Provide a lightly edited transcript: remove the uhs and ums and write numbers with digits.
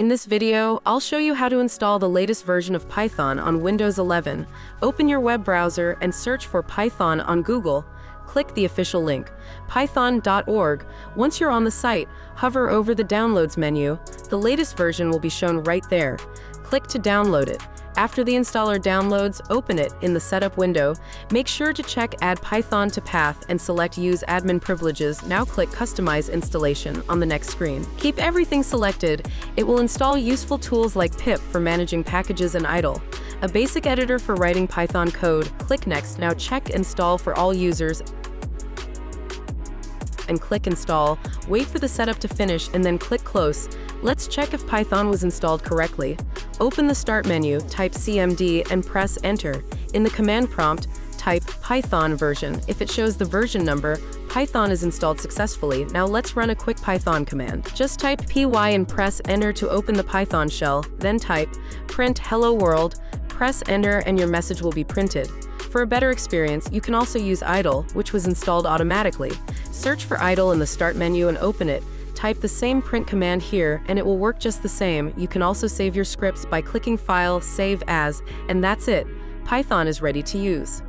In this video, I'll show you how to install the latest version of Python on Windows 11. Open your web browser and search for Python on Google. Click the official link, python.org. Once you're on the site, hover over the Downloads menu. The latest version will be shown right there. Click to download it. After the installer downloads, open it in the Setup window. Make sure to check Add Python to Path and select Use Admin Privileges. Now click Customize Installation on the next screen. Keep everything selected. It will install useful tools like pip for managing packages and idle, a basic editor for writing Python code. Click Next. Now check Install for all users and click Install. Wait for the setup to finish and then click Close. Let's check if Python was installed correctly. Open the Start menu, type CMD and press Enter. In the command prompt, type Python version. If it shows the version number, Python is installed successfully. Now let's run a quick Python command. Just type py and press Enter to open the Python shell. Then type print hello world, press Enter and your message will be printed. For a better experience, you can also use idle, which was installed automatically. Search for idle in the Start menu and open it. Type the same print command here, and it will work just the same. You can also save your scripts by clicking File, Save As, and that's it. Python is ready to use.